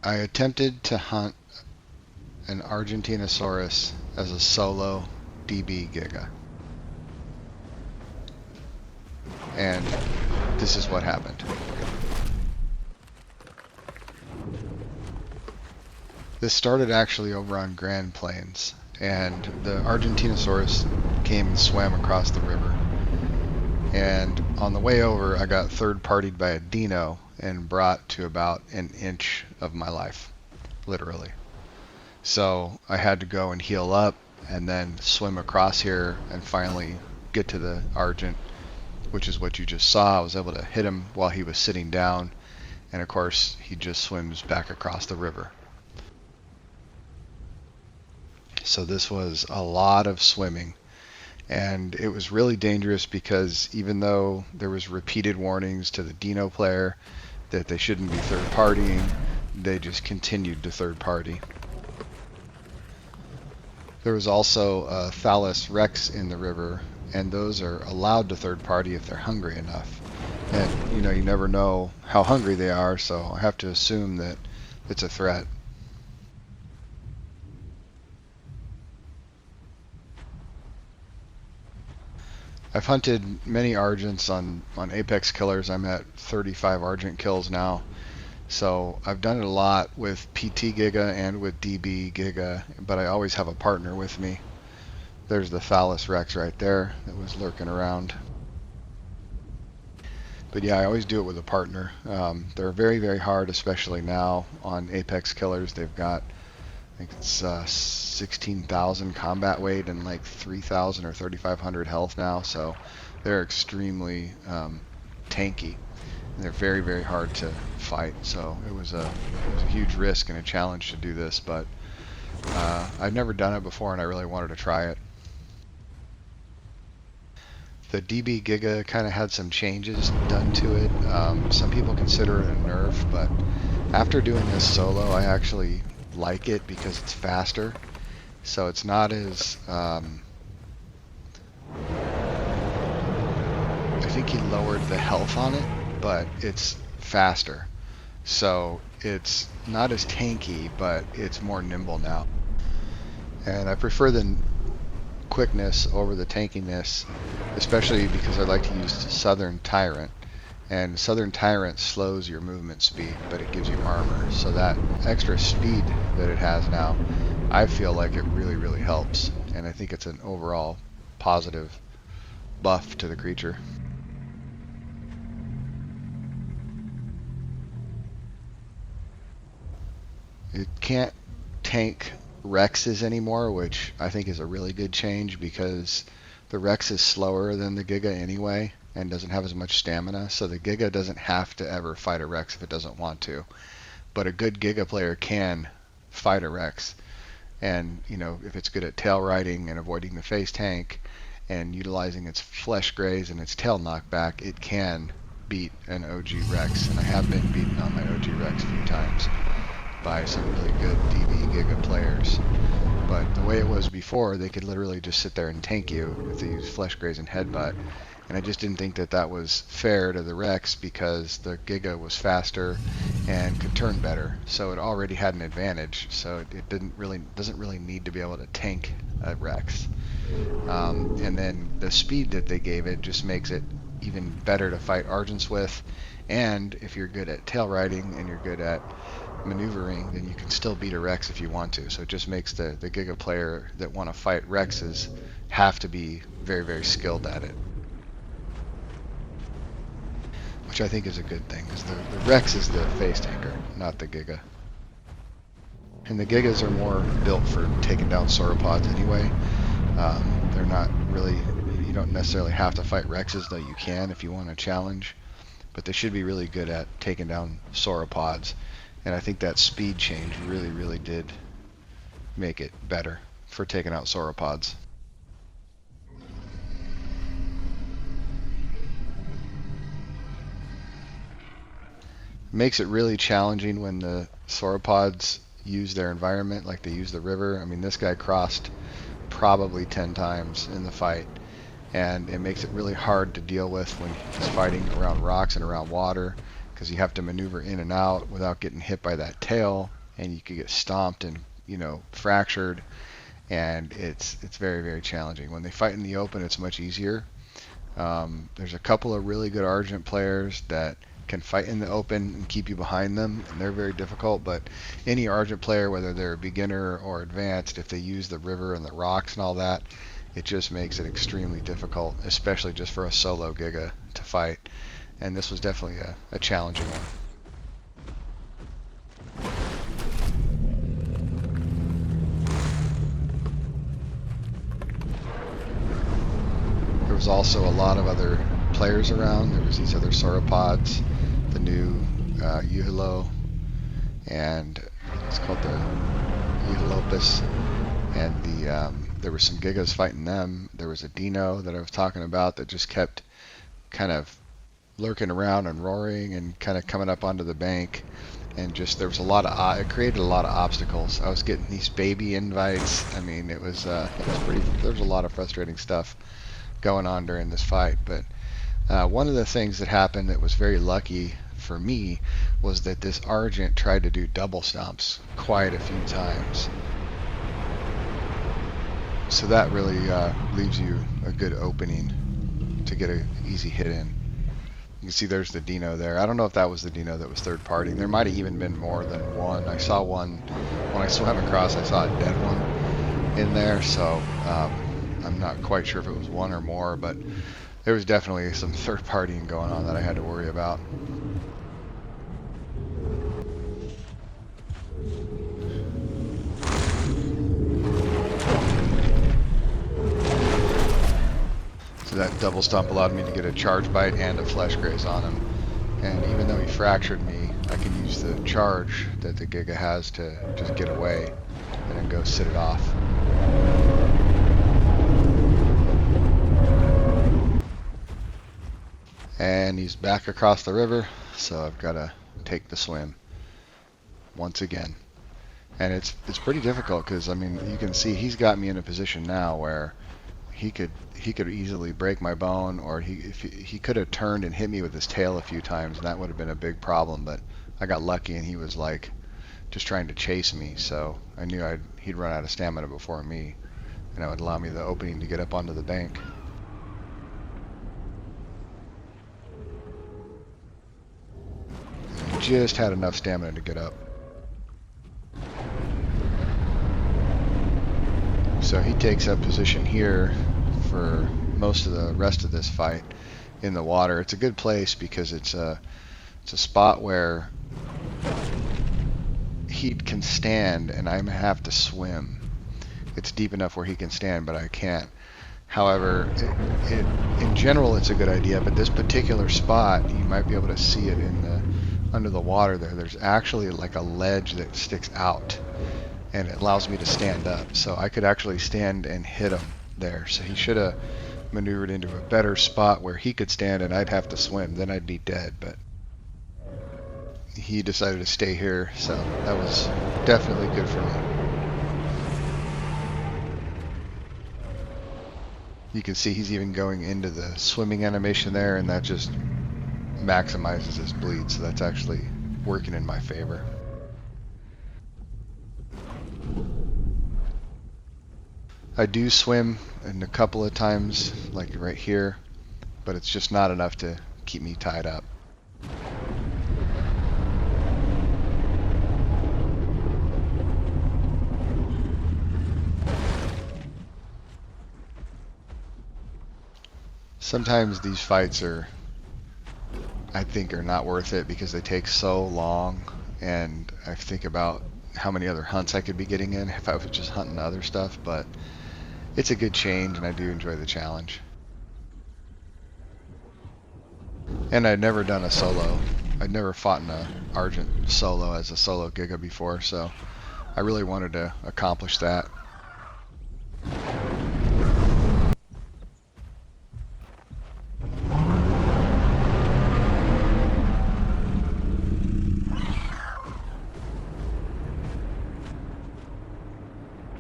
I attempted to hunt an Argentinosaurus as a solo DB Giga. And this is what happened. This started actually over on Grand Plains, and the Argentinosaurus came and swam across the river. And on the way over, I got third-partied by a dino and brought to about an inch of my life, literally. So I had to go and heal up and then swim across here and finally get to the Argent, which is what you just saw. I was able to hit him while he was sitting down, and of course he just swims back across the river. So this was a lot of swimming, and it was really dangerous because even though there was repeated warnings to the dino player that they shouldn't be third partying, they just continued to third party. There was also a Thallus rex in the river, and those are allowed to third party if they're hungry enough. And you never know how hungry they are, so I have to assume that it's a threat. I've hunted many Argents on Apex Killers. I'm at 35 Argent kills now. So I've done it a lot with PT Giga and with DB Giga, but I always have a partner with me. There's the Thallus Rex right there that was lurking around. But yeah, I always do it with a partner. They're very, very hard, especially now on Apex Killers. They've got, I think it's 16,000 combat weight and like 3,000 or 3,500 health now, so they're extremely tanky. And they're very, very hard to fight. So it was a huge risk and a challenge to do this, but I've never done it before, and I really wanted to try it. The DB Giga kind of had some changes done to it. Some people consider it a nerf, but after doing this solo, I actually like it because it's faster. So it's not as I think he lowered the health on it, but it's faster. So it's not as tanky, but it's more nimble now. And I prefer the quickness over the tankiness, especially because I like to use Southern Tyrant. And Southern Tyrant slows your movement speed, but it gives you armor. So that extra speed that it has now, I feel like it really, really helps. And I think it's an overall positive buff to the creature. It can't tank Rexes anymore, which I think is a really good change because the Rex is slower than the Giga anyway and doesn't have as much stamina, so the Giga doesn't have to ever fight a Rex if it doesn't want to. But a good Giga player can fight a Rex, and if it's good at tail riding and avoiding the face tank and utilizing its flesh graze and its tail knockback, it can beat an OG Rex, and I have been beaten on my OG Rex a few times by some really good DB Giga players. But the way it was before, they could literally just sit there and tank you if they use flesh graze and headbutt. And I just didn't think that that was fair to the Rex because the Giga was faster and could turn better. So it already had an advantage. So it doesn't really need to be able to tank a Rex. And then the speed that they gave it just makes it even better to fight Argents with. And if you're good at tail riding and you're good at maneuvering, then you can still beat a Rex if you want to. So it just makes the Giga player that want to fight Rexes have to be very, very skilled at it. Which I think is a good thing, because the Rex is the face tanker, not the Giga. And the Gigas are more built for taking down sauropods anyway. They're not really, you don't necessarily have to fight Rexes, though you can if you want a challenge. But they should be really good at taking down sauropods. And I think that speed change really, really did make it better for taking out sauropods. Makes it really challenging when the sauropods use their environment like they use the river. I mean, this guy crossed probably 10 times in the fight, and it makes it really hard to deal with when he's fighting around rocks and around water, because you have to maneuver in and out without getting hit by that tail, and you could get stomped and fractured, and it's very, very challenging. When they fight in the open, it's much easier. There's a couple of really good Argent players that can fight in the open and keep you behind them, and they're very difficult. But any Argent player, whether they're a beginner or advanced, if they use the river and the rocks and all that, it just makes it extremely difficult, especially just for a solo Giga to fight. And this was definitely a challenging one. There was also a lot of other players around. There was these other sauropods, the new Uhilo, and it's called the Uhilopus, and there were some Gigas fighting them. There was a Dino that I was talking about that just kept kind of lurking around and roaring and kind of coming up onto the bank, and just there was a lot of it created a lot of obstacles. I was getting these baby invites. I mean, it was pretty. There was a lot of frustrating stuff going on during this fight, but one of the things that happened that was very lucky for me was that this Argent tried to do double stomps quite a few times. So that really leaves you a good opening to get an easy hit in. You can see there's the Dino there. I don't know if that was the Dino that was third party. There might have even been more than one. I saw one, when I swam across, I saw a dead one in there, so I'm not quite sure if it was one or more, but there was definitely some third partying going on that I had to worry about. So that double stomp allowed me to get a charge bite and a flesh graze on him. And even though he fractured me, I can use the charge that the Giga has to just get away and then go sit it off. And he's back across the river, so I've got to take the swim once again. And it's pretty difficult because, I mean, you can see he's got me in a position now where he could easily break my bone, or he could have turned and hit me with his tail a few times, and that would have been a big problem. But I got lucky, and he was like just trying to chase me, so I knew he'd run out of stamina before me, and that would allow me the opening to get up onto the bank. Just had enough stamina to get up. So he takes up position here for most of the rest of this fight in the water. It's a good place because it's a spot where he can stand and I have to swim. It's deep enough where he can stand, but I can't. However, in general, it's a good idea, but this particular spot, you might be able to see it under the water there. There's actually like a ledge that sticks out, and it allows me to stand up. So I could actually stand and hit him there. So he should have maneuvered into a better spot where he could stand and I'd have to swim. Then I'd be dead, but he decided to stay here, so that was definitely good for me. You can see he's even going into the swimming animation there, and that just maximizes his bleed, so that's actually working in my favor. I do swim in a couple of times, like right here, but it's just not enough to keep me tied up. Sometimes these fights I think are not worth it because they take so long, and I think about how many other hunts I could be getting in if I was just hunting other stuff, but it's a good change and I do enjoy the challenge. And I'd never done a solo. I'd never fought in a Argent solo as a solo Giga before, so I really wanted to accomplish that.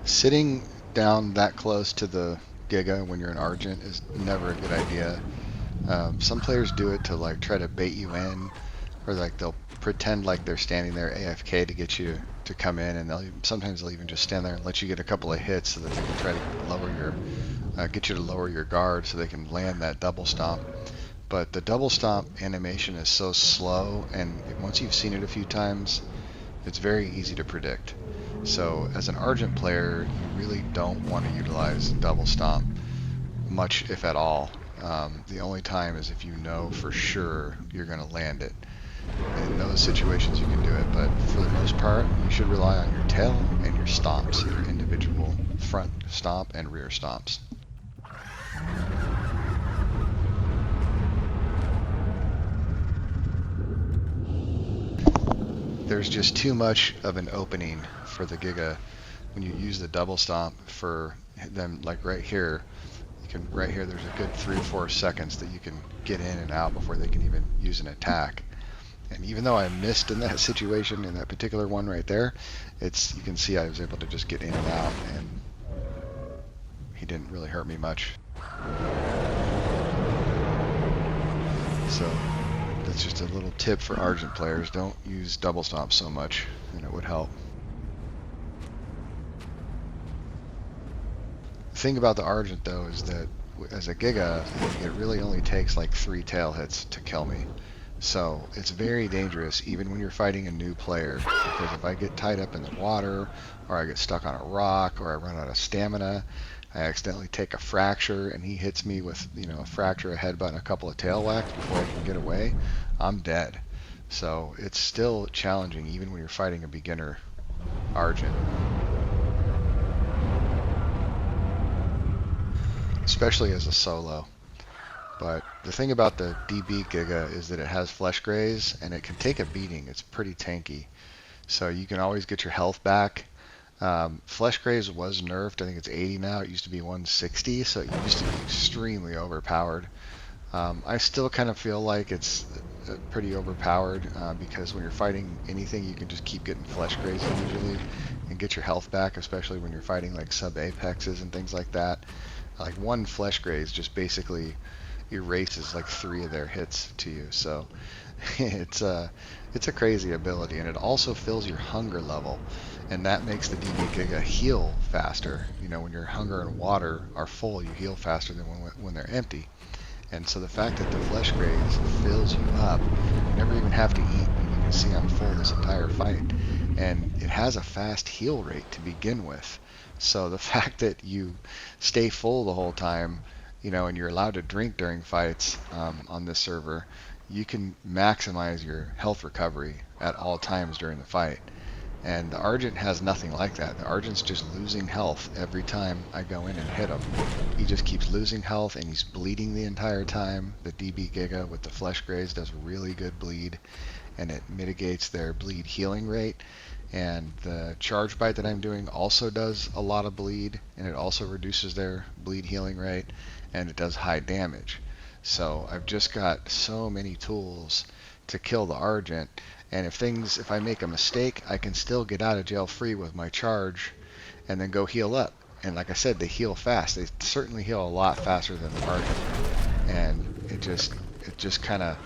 Sitting down that close to the Giga when you're an Argent is never a good idea. Some players do it to like try to bait you in. or like they'll pretend like they're standing there AFK to get you to come in, and sometimes they'll even just stand there and let you get a couple of hits so that they can try to lower your get you to lower your guard so they can land that double stomp. But the double stomp animation is so slow, and once you've seen it a few times, it's very easy to predict. So as an Argent player, you really don't want to utilize double stomp much, if at all. The only time is if you know for sure you're going to land it. In those situations you can do it, but for the most part, you should rely on your tail and your stomps, your individual front stomp and rear stomps. There's just too much of an opening for the Giga when you use the double stomp for them, like right here. Right here, there's a good 3 or 4 seconds that you can get in and out before they can even use an attack. And even though I missed in that situation, in that particular one right there, you can see I was able to just get in and out, and he didn't really hurt me much. So that's just a little tip for Argent players. Don't use double stomp so much, and it would help. The thing about the Argent, though, is that as a Giga, it really only takes like 3 tail hits to kill me. So it's very dangerous even when you're fighting a new player, because if I get tied up in the water, or I get stuck on a rock, or I run out of stamina, I accidentally take a fracture and he hits me with, a fracture, a headbutt, and a couple of tail whacks before I can get away, I'm dead. So it's still challenging even when you're fighting a beginner Argent. Especially as a solo. But the thing about the DB Giga is that it has flesh graze, and it can take a beating. It's pretty tanky. So you can always get your health back. Flesh graze was nerfed. I think it's 80 now. It used to be 160, so it used to be extremely overpowered. I still kind of feel like it's pretty overpowered because when you're fighting anything, you can just keep getting flesh graze usually and get your health back, especially when you're fighting like sub-apexes and things like that. Like one flesh graze just basically erases like 3 of their hits to you. So it's a crazy ability, and it also fills your hunger level, and that makes the DB Giga heal faster. When your hunger and water are full, you heal faster than when they're empty. And so the fact that the flesh graze fills you up, you never even have to eat. You can see I'm full this entire fight, and it has a fast heal rate to begin with. So the fact that you stay full the whole time, and you're allowed to drink during fights on this server, you can maximize your health recovery at all times during the fight. And the Argent has nothing like that. The Argent's just losing health every time I go in and hit him. He just keeps losing health, and he's bleeding the entire time. The DB Giga with the flesh graze does really good bleed, and it mitigates their bleed healing rate. And the charge bite that I'm doing also does a lot of bleed, and it also reduces their bleed healing rate, and it does high damage. So I've just got so many tools to kill the Argent, and if I make a mistake, I can still get out of jail free with my charge and then go heal up. And like I said, they heal fast. They certainly heal a lot faster than the Argent. And it just kind of,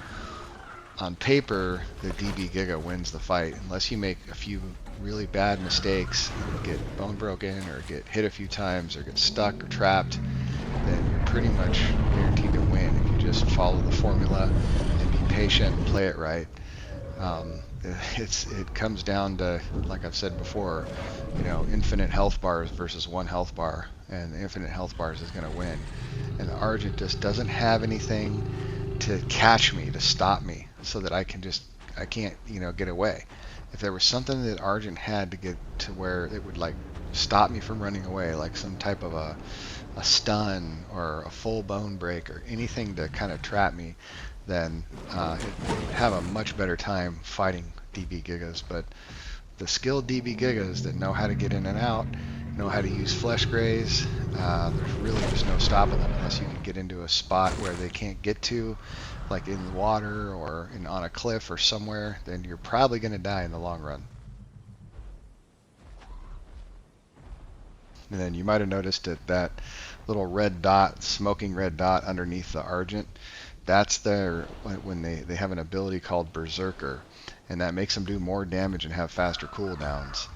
on paper, the DB Giga wins the fight. Unless you make a few really bad mistakes, get bone broken, or get hit a few times, or get stuck or trapped, then you're pretty much guaranteed to win if you just follow the formula and be patient and play it right. It comes down to, like I've said before, infinite health bars versus 1 health bar, and the infinite health bars is going to win. And the Argent just doesn't have anything to catch me, to stop me, so that I can't, get away. If there was something that Argent had to get to where it would like stop me from running away, like some type of a stun or a full bone break or anything to kind of trap me, then it would have a much better time fighting DB Gigas. But the skilled DB Gigas that know how to get in and out, know how to use flesh graze, there's really just no stopping them unless you can get into a spot where they can't get to, like in the water or on a cliff or somewhere, then you're probably going to die in the long run. And then you might have noticed that little red dot, smoking red dot underneath the Argent, That's their when they have an ability called Berserker, and that makes them do more damage and have faster cooldowns.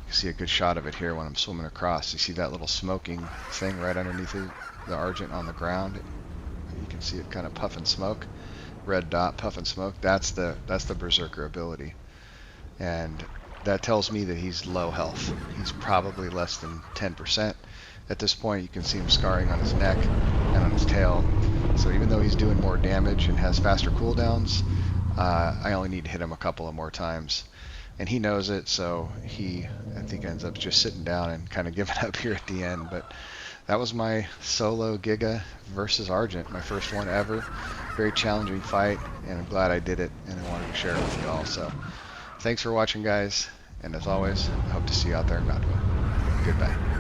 You see a good shot of it here when I'm swimming across. You see that little smoking thing right underneath the Argent on the ground. You can see it kind of puffing smoke, red dot puffing smoke. That's the Berserker ability, and that tells me that he's low health. He's probably less than 10%. At this point, you can see him scarring on his neck and on his tail. So even though he's doing more damage and has faster cooldowns, I only need to hit him a couple of more times. And he knows it, so he, I think, ends up just sitting down and kind of giving up here at the end. But that was my solo Giga versus Argent, my first one ever. Very challenging fight, and I'm glad I did it, and I wanted to share it with you all. So thanks for watching, guys, and as always, I hope to see you out there in Mantua. Goodbye.